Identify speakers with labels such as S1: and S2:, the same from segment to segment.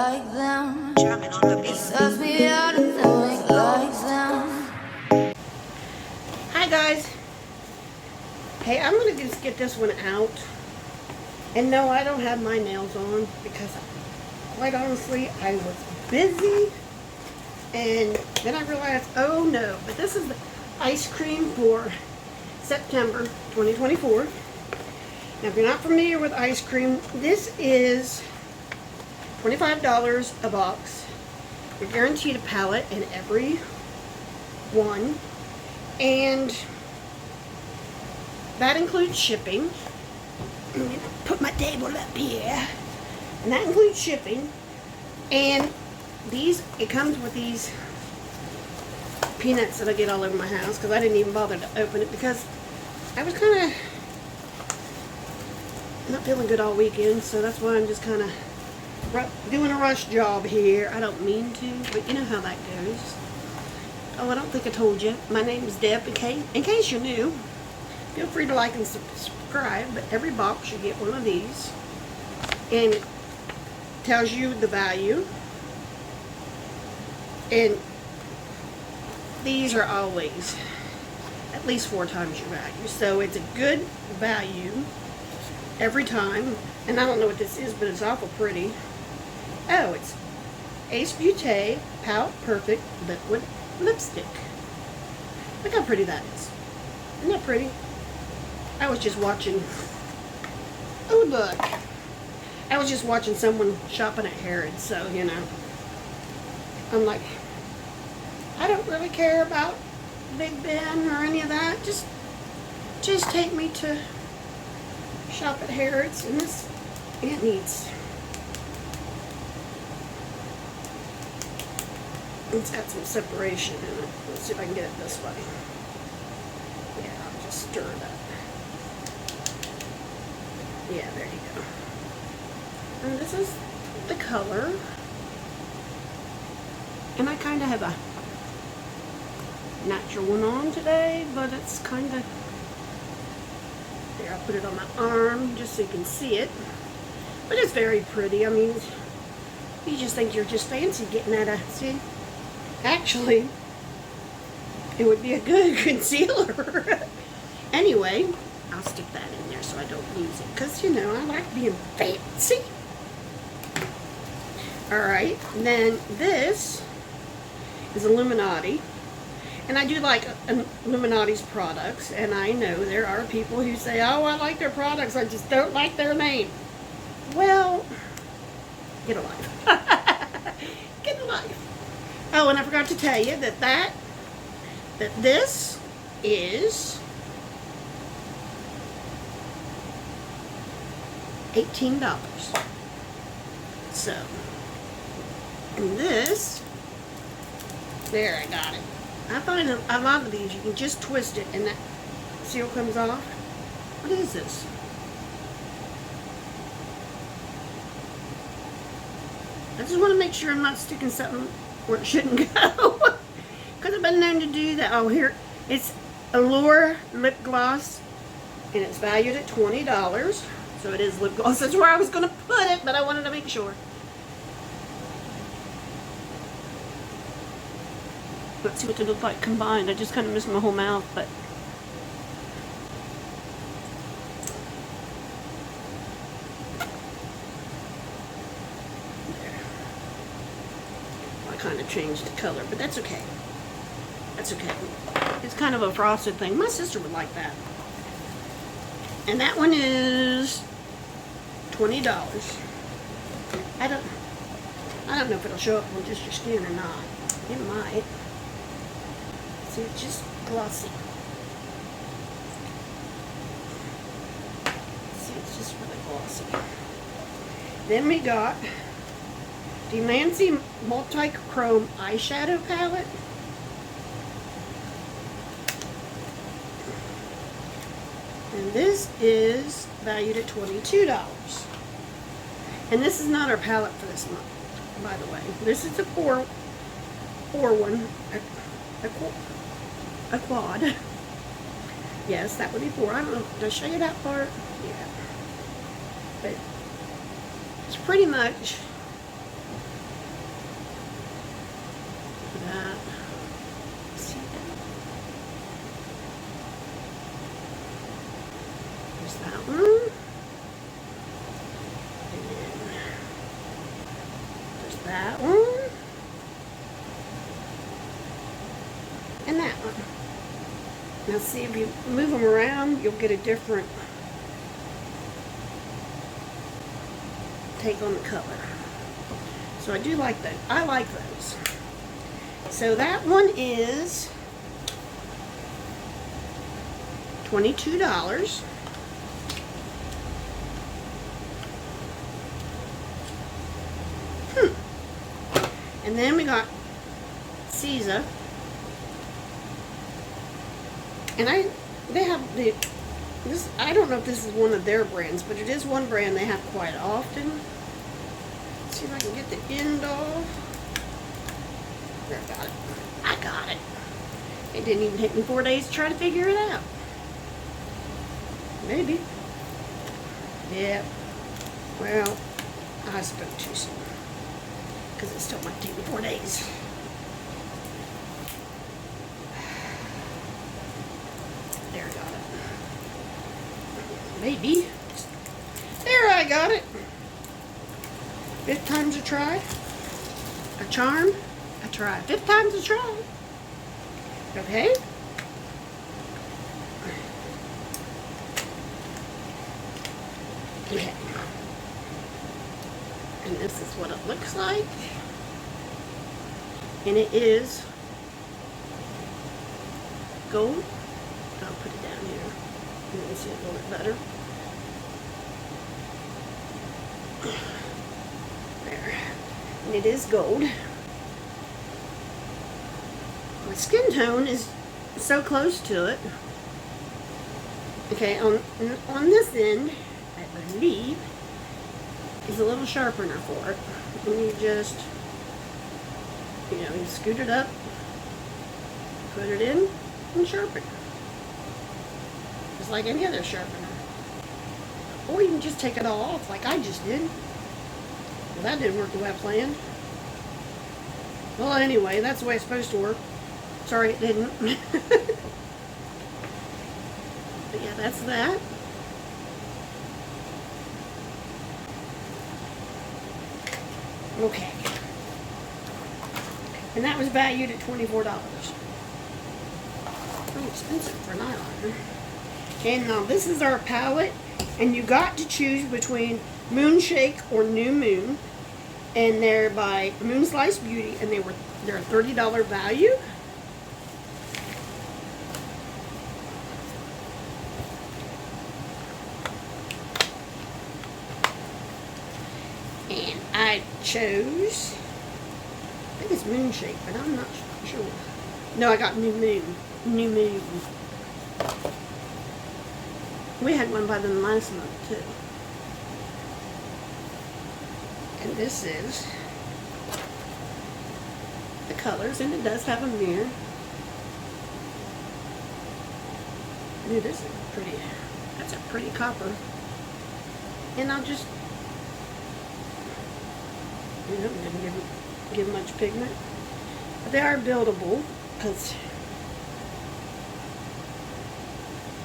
S1: like them. It sucks me out of doing like them.
S2: Hi guys. Hey, I'm gonna just get this one out. And no, I don't have my nails on because quite honestly I was busy. And then I realized, oh no, but this is the ice cream for September 2024. Now, if you're not familiar with ice cream, this is $25 a box. You're guaranteed a pallet in every one. And that includes shipping. I'm going to put my table up here. And that includes shipping. And these, it comes with these peanuts that I get all over my house because I didn't even bother to open it because I was kind of not feeling good all weekend, so that's why I'm just kind of doing a rush job here. I don't mean to, but you know how that goes. Oh, I don't think I told you. My name is Deb. In case you're new, feel free to like and subscribe, but every box you get one of these, and it tells you the value. And these are always at least 4 times your value, so it's a good value every time. And I don't know what this is, but it's awful pretty. Oh, it's Eyescream Beauty Pout Perfect Liquid Lipstick. Look how pretty that is. Isn't that pretty? I was just watching, oh look, I was just watching someone shopping at Harrods, so you know, I'm like, I don't really care about Big Ben or any of that. Just take me to shop at Harrods, and this, it needs, it's got some separation in it. Let's see if I can get it this way. Yeah, I'll just stir it up. Yeah, there you go. And this is the color. And I kind of have a natural one on today, but it's kind of, there, I'll put it on my arm just so you can see it. But it's very pretty. I mean, you just think you're just fancy getting that, see? Actually, it would be a good concealer. Anyway, I'll stick that in there so I don't lose it, because, you know, I like being fancy. Alright, then this is Illuminati. And I do like Illuminati's products, and I know there are people who say, oh, I like their products, I just don't like their name. Well, get a life. Get a life. Oh, and I forgot to tell you that this is $18. So, and this, there, I got it. I find a lot of these, you can just twist it and that seal comes off. What is this? I just want to make sure I'm not sticking something where it shouldn't go. Because I've been known to do that. Oh, here, it's Allure lip gloss, and it's valued at $20. So it is lip gloss. That's where I was going to put it, but I wanted to make sure. Let's see what they look like combined. I just kind of missed my whole mouth, but there. I kind of changed the color, but that's okay. That's okay. It's kind of a frosted thing. My sister would like that. And that one is $20. I don't know if it'll show up on just your skin or not. It might. See, it's just glossy. See, it's just really glossy. Then we got the Lanci Multichrome eyeshadow palette. And this is valued at $22. And this is not our palette for this month, by the way. This is a four one, a quad. Yes, that would be 4. I don't know, did I show you that part? Yeah. But it's pretty much that. See that? There's that one. And then there's that one. And that one. Now see, if you move them around, you'll get a different take on the color. So I do like that. I like those. So that one is $22. And then we got Zeesea. And they have this, I don't know if this is one of their brands, but it is one brand they have quite often. Let's see if I can get the end off. There, I got it. I got it. It didn't even take me 4 days to try to figure it out. Maybe. Yeah. Well, I spoke too soon. Because it still might take me 4 days. There, I got it. Maybe. There, I got it. 5th time's a try. A charm. A try. 5th time's a try. Okay. Okay. And this is what it looks like. And it is gold. I'll put it down here. You can see it a little bit better. There. And it is gold. My skin tone is so close to it. Okay, on this end, I believe, is a little sharpener for it. And you just, you scoot it up, put it in, and sharpen. Just like any other sharpener. Or you can just take it all off like I just did. Well, that didn't work the way I planned. Well, anyway, that's the way it's supposed to work. Sorry it didn't. But yeah, that's that. Okay. And that was valued at $24. Pretty expensive for an eyeliner. And now this is our palette. And you got to choose between Moonshake or New Moon. And they're by Moonslice Beauty. And they're a $30 value. And I chose, I think it's Moonshake, but I'm not sure. No, I got New Moon. New Moon. We had one by them last month, too. And this is the colors, and it does have a mirror. Ooh, this is pretty, that's a pretty copper. And I'll just, didn't give much pigment. But they are buildable, because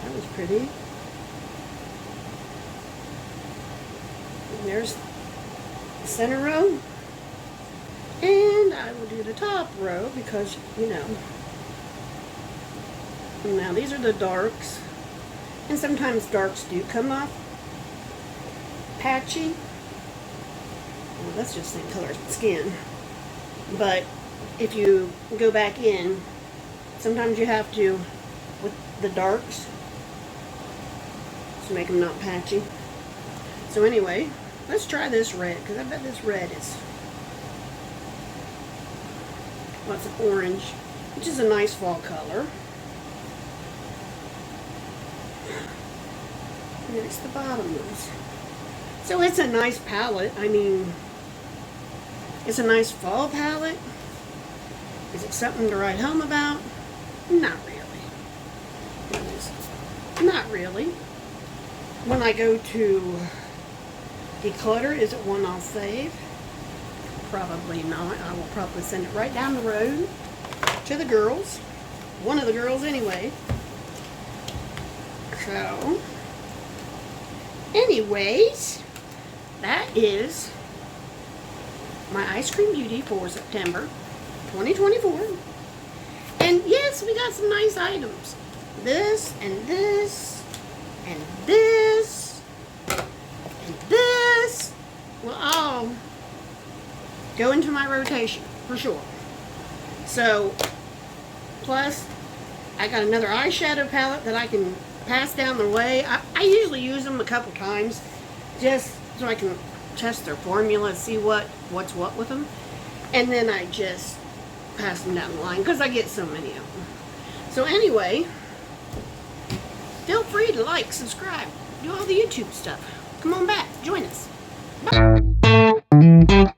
S2: that was pretty. And there's the center row. And I will do the top row because, now these are the darks. And sometimes darks do come off patchy. Well, that's just the same color as the skin. But if you go back in, sometimes you have to, with the darks, to make them not patchy. So anyway, let's try this red, because I bet this red is, lots of orange, which is a nice fall color. And there's the bottom ones. So it's a nice palette. I mean, it's a nice fall palette. Is it something to write home about? Not really. Not really. When I go to declutter, is it one I'll save? Probably not. I will probably send it right down the road. to the girls. One of the girls anyway. So, anyways, that is my Eyescream Beauty for September 2024. And yes, we got some nice items. This and this and this and this will all go into my rotation for sure. So, plus, I got another eyeshadow palette that I can pass down the way. I usually use them a couple times just so I can test their formula, see what's what with them. And then I just pass them down the line because I get so many of them. So anyway, feel free to like, subscribe, do all the YouTube stuff. Come on back, join us. Bye.